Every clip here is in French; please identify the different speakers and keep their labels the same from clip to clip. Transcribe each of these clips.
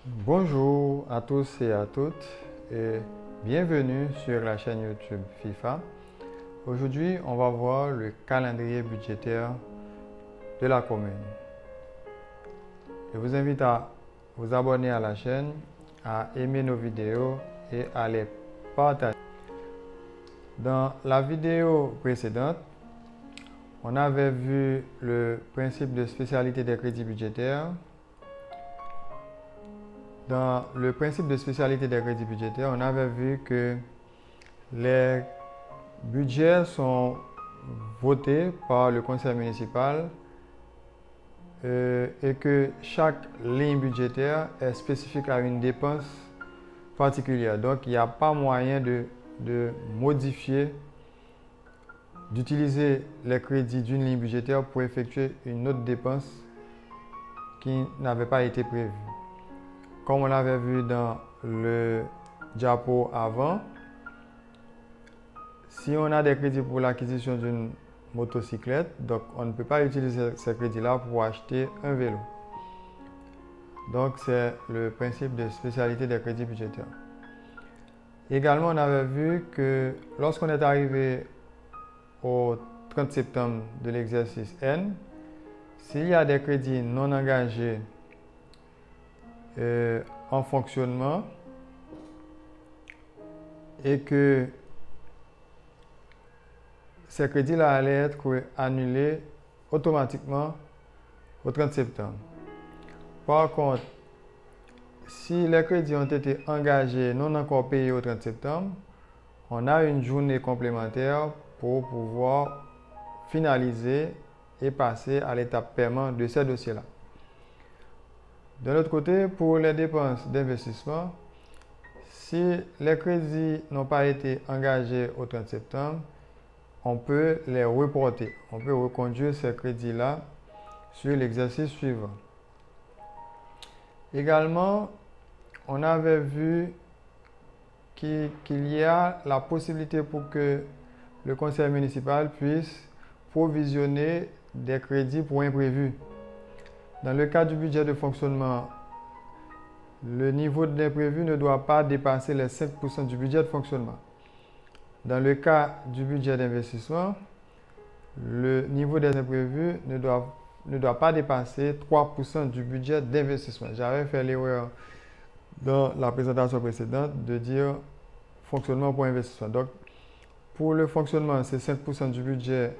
Speaker 1: Bonjour à tous et à toutes et bienvenue sur la chaîne YouTube FIFA. Aujourd'hui, on va voir le calendrier budgétaire de la commune. Je vous invite à vous abonner à la chaîne, à aimer nos vidéos et à les partager. Dans la vidéo précédente, on avait vu le principe de spécialité des crédits budgétaires. Dans le principe de spécialité des crédits budgétaires, on avait vu que les budgets votés par le conseil municipal et que chaque ligne budgétaire est spécifique à une dépense particulière. Donc, il n'y a pas moyen de modifier, d'utiliser les crédits d'une ligne budgétaire pour effectuer une autre dépense qui n'avait pas été prévue. Comme on l'avait vu dans le diapo avant, si on a des crédits pour l'acquisition d'une motocyclette, donc on ne peut pas utiliser ces crédits-là pour acheter un vélo. Donc c'est le principe de spécialité des crédits budgétaires. Également, on avait vu que lorsqu'on est arrivé au 30 septembre de l'exercice N, s'il y a des crédits non engagés en fonctionnement et que ces crédits-là allaient être annulés automatiquement au 30 septembre. Par contre, si les crédits ont été engagés, non encore payés au 30 septembre, on a une journée complémentaire pour pouvoir finaliser et passer à l'étape paiement de ces dossiers-là. De l'autre côté, pour les dépenses d'investissement, si les crédits n'ont pas été engagés au 30 septembre, on peut les reporter. On peut reconduire ces crédits-là sur l'exercice suivant. Également, on avait vu qu'il y a la possibilité pour que le conseil municipal puisse provisionner des crédits pour imprévus. Dans le cas du budget de fonctionnement, le niveau d'imprévu ne doit pas dépasser les 5% du budget de fonctionnement. Dans le cas du budget d'investissement, le niveau des imprévus ne doit pas dépasser 3% du budget d'investissement. J'avais fait l'erreur dans la présentation précédente de dire fonctionnement pour investissement. Donc, pour le fonctionnement, c'est 5% du budget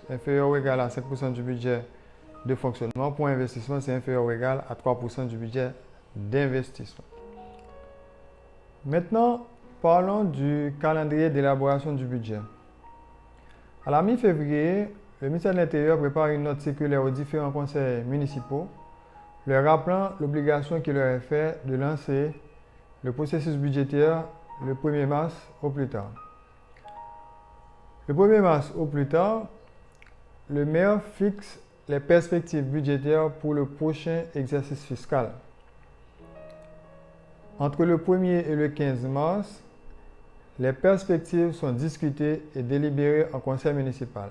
Speaker 1: inférieur ou égal à 5% du budget de fonctionnement. Pour investissement, c'est inférieur ou égal à 3% du budget d'investissement. Maintenant, parlons du calendrier d'élaboration du budget. À la mi-février, le ministère de l'Intérieur prépare une note circulaire aux différents conseils municipaux, leur rappelant l'obligation qui leur est faite de lancer le processus budgétaire le 1er mars au plus tard. Le 1er mars au plus tard, le maire fixe les perspectives budgétaires pour le prochain exercice fiscal. Entre le 1er et le 15 mars, les perspectives sont discutées et délibérées en conseil municipal.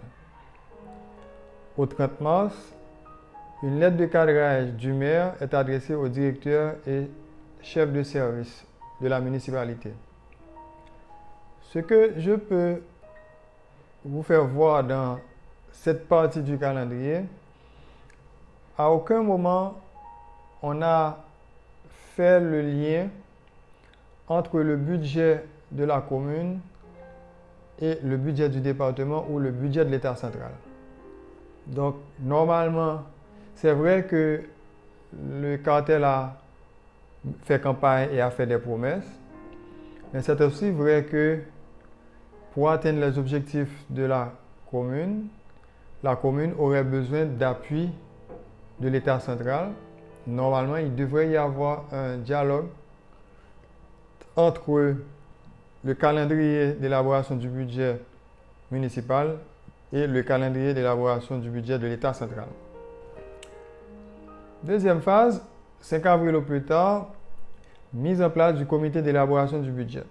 Speaker 1: Au 30 mars, une lettre de cadrage du maire est adressée au directeur et chef de service de la municipalité. Ce que je peux vous faire voir dans cette partie du calendrier, à aucun moment on a fait le lien entre le budget de la commune et le budget du département ou le budget de l'État central. Donc, normalement, c'est vrai que le cartel a fait campagne et a fait des promesses, mais c'est aussi vrai que pour atteindre les objectifs de la commune aurait besoin d'appui de l'État central. Normalement, il devrait y avoir un dialogue entre le calendrier d'élaboration du budget municipal et le calendrier d'élaboration du budget de l'État central. Deuxième phase, 5 avril au plus tard, mise en place du comité d'élaboration du budget.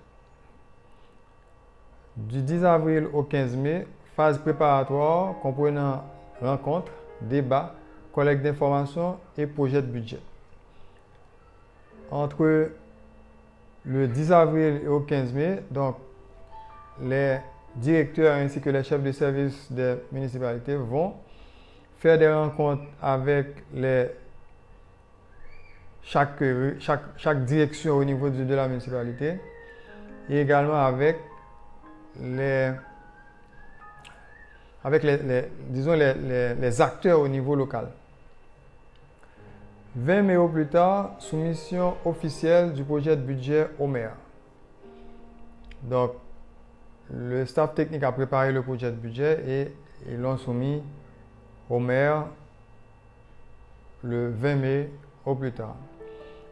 Speaker 1: Du 10 avril au 15 mai, phase préparatoire comprenant rencontres, débats, collecte d'informations et projet de budget. entre le 10 avril et au 15 mai, donc les directeurs ainsi que les chefs de service des municipalités vont faire des rencontres avec chaque direction au niveau de la municipalité et également avec les acteurs au niveau local. 20 mai au plus tard, soumission officielle du projet de budget au maire. Donc, le staff technique a préparé le projet de budget et ils l'ont soumis au maire le 20 mai au plus tard.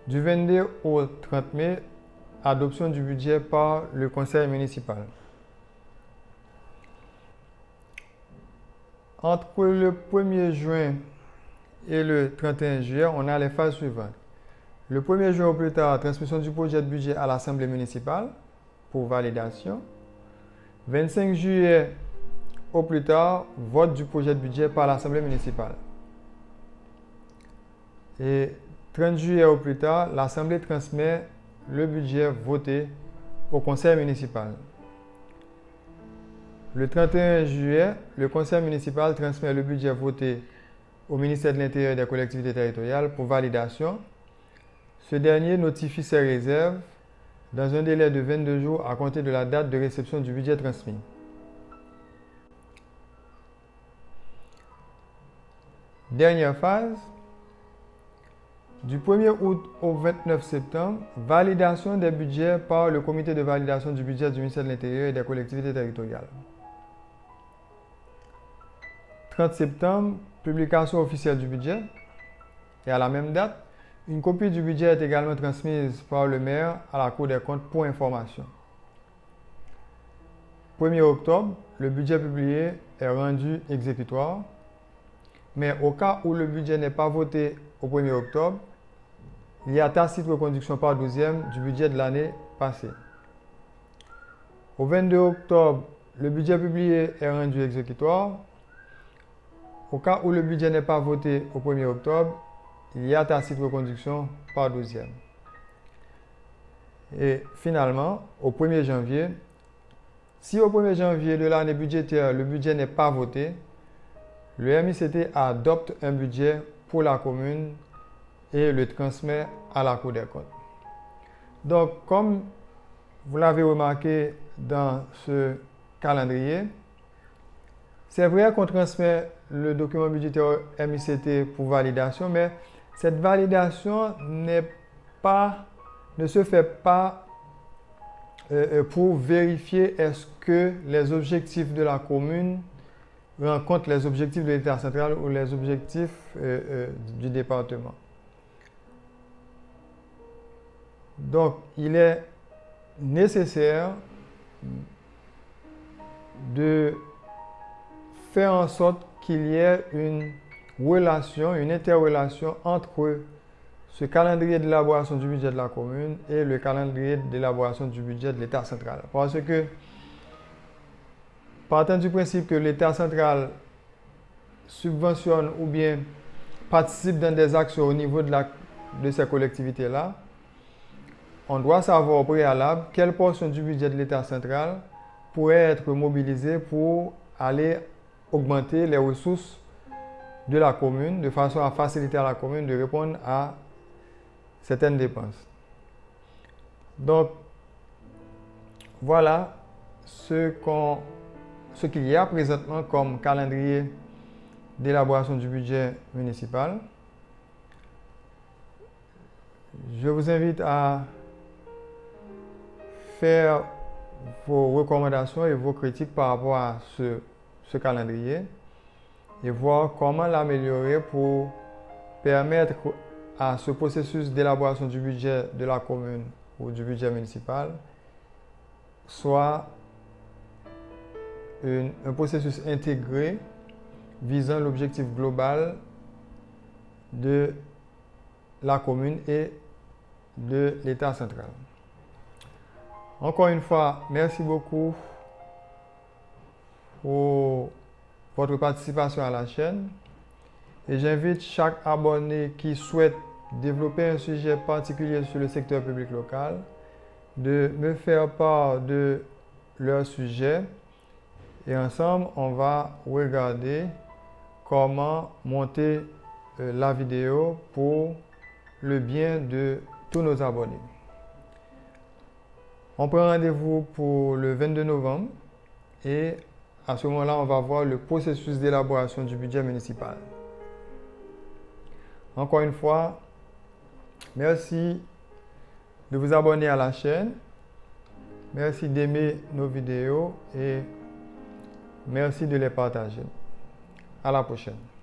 Speaker 1: Du 22 au 30 mai, adoption du budget par le conseil municipal. Entre le 1er juin et le 31 juillet, on a les phases suivantes. Le 1er juin au plus tard, transmission du projet de budget à l'Assemblée municipale pour validation. 25 juillet au plus tard, vote du projet de budget par l'Assemblée municipale. Et 30 juillet au plus tard, l'Assemblée transmet le budget voté au conseil municipal. Le 31 juillet, le conseil municipal transmet le budget voté au ministère de l'Intérieur et des collectivités territoriales pour validation. Ce dernier notifie ses réserves dans un délai de 22 jours à compter de la date de réception du budget transmis. Dernière phase, du 1er août au 29 septembre, validation des budgets par le comité de validation du budget du ministère de l'Intérieur et des collectivités territoriales. 30 septembre, publication officielle du budget. Et à la même date, une copie du budget est également transmise par le maire à la Cour des comptes pour information. 1er octobre, le budget publié est rendu exécutoire. Mais au cas où le budget n'est pas voté au 1er octobre, il y a tacite reconduction par 12e du budget de l'année passée. Au 22 octobre, le budget publié est rendu exécutoire. Au cas où le budget n'est pas voté au 1er octobre, il y a tacite reconduction par 12e. Et finalement, au 1er janvier, si au 1er janvier de l'année budgétaire, le budget n'est pas voté, le MICT adopte un budget pour la commune et le transmet à la Cour des comptes. Donc, comme vous l'avez remarqué dans ce calendrier, c'est vrai qu'on transmet le document budgétaire MICT pour validation, mais cette validation ne se fait pas pour vérifier est-ce que les objectifs de la commune rencontrent les objectifs de l'État central ou les objectifs du département. Donc, il est nécessaire de faire en sorte qu'il y ait une relation, une interrelation entre ce calendrier d'élaboration du budget de la commune et le calendrier d'élaboration du budget de l'État central. Parce que, partant du principe que l'État central subventionne ou bien participe dans des actions au niveau de ces collectivités-là, on doit savoir au préalable quelle portion du budget de l'État central pourrait être mobilisée pour aller augmenter les ressources de la commune de façon à faciliter à la commune de répondre à certaines dépenses. Donc, voilà ce qu'il y a présentement comme calendrier d'élaboration du budget municipal. Je vous invite à faire vos recommandations et vos critiques par rapport à ce calendrier et voir comment l'améliorer pour permettre à ce processus d'élaboration du budget de la commune ou du budget municipal soit un processus intégré visant l'objectif global de la commune et de l'État central. Encore une fois, merci beaucoup pour votre participation à la chaîne et j'invite chaque abonné qui souhaite développer un sujet particulier sur le secteur public local, de me faire part de leur sujet et ensemble, on va regarder comment monter la vidéo pour le bien de tous nos abonnés. On prend rendez-vous pour le 22 novembre et à ce moment-là, on va voir le processus d'élaboration du budget municipal. Encore une fois, merci de vous abonner à la chaîne. Merci d'aimer nos vidéos et merci de les partager. À la prochaine.